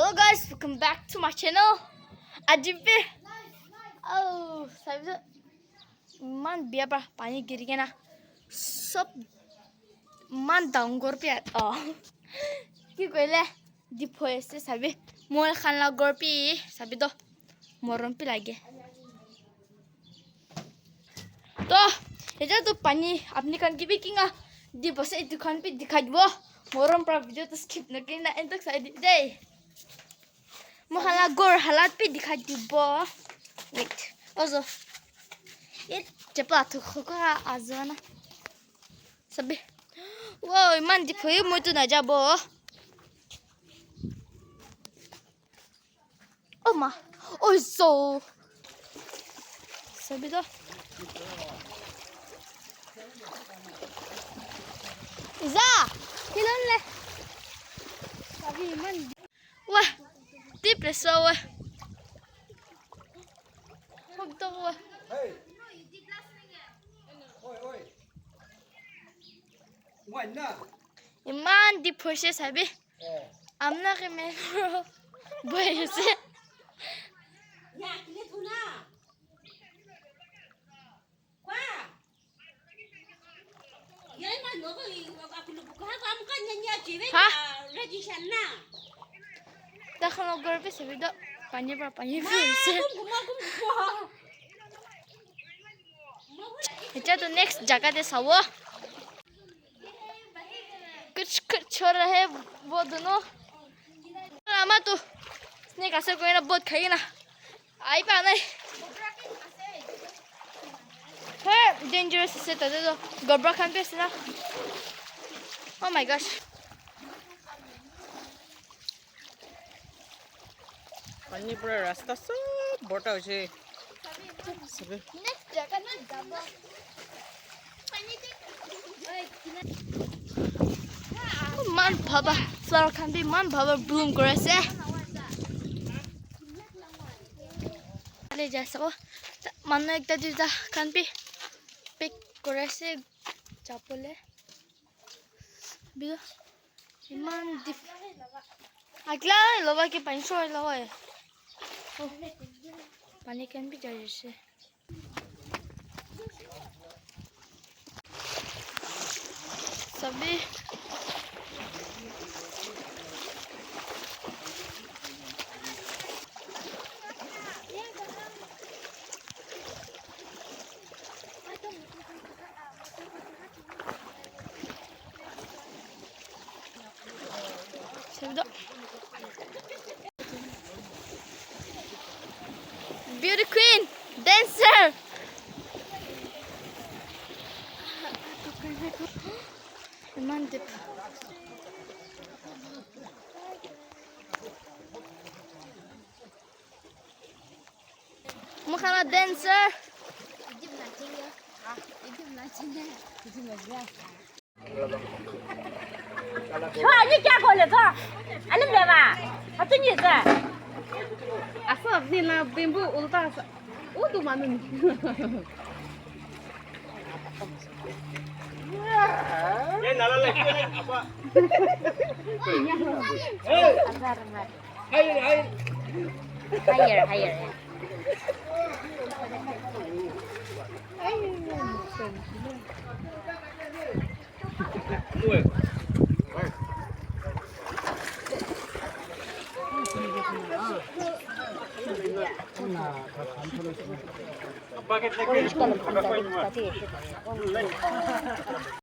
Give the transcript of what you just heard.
Hello guys, welcome back to my channel. Ajibe. Oh, sabjo. Man biya pra pani giri ke na. Sab man dangor pe. Oh. Ki koile dipoe se sabi. Mol khanla gorpi sabi do. Moron pi lage. तो ये तो पानी अपनी कान की भी किंगा दी बस एक दुकान पे दिखाई वो मोरम पर वीडियो तो स्किप न करना इन तक साइड दे मोहल्ला गोर हालात पे दिखाई दी बो वेट ओजो ये चपला तो खोका आज़ाना सभी वो इमान दिखोई मुझे ना जाबो ओ माँ ओज़ो सभी तो Iza, kilon le. Sabi man. Wah, di preso wah. Hugto wah. Hey. Oi. Mana? Iman di pushe sabi. Amna ke me. Boy se. Ya, kile tuna. Kwa. Yai ma nogo aku lu buka kamu kan nyanyi jiwe registration na. Dah kalau gorbe sabi do. Pani se. Itu तो next जगह दे सावो. कुछ हो रहा है वो दोनों. आमा तो स्नेक ऐसे कोई ना बहुत खाई ना. आई पाना है. है dangerous से तो दो गोबरा खान पे से ना. Oh my gosh. पानी पूरा रास्ता सब बोटा हो जाए. Next जगह ना जाबो. Man baba flower can be man baba bloom grass eh. ले जा सको मन एक दिजा can be pick grass eh चापोले. Below man dip. अगला लोगा के पानी शोर लगा है. पानी can be जा जैसे. सभी beauty queen dancer. Man dip. Mukana dancer. ये क्या खोले तो? अरे लेवा. अच्छा ये से. Asal ni na bimbu ulta tu mana ni? ये नाला लगी है apa? Higher. Apa kita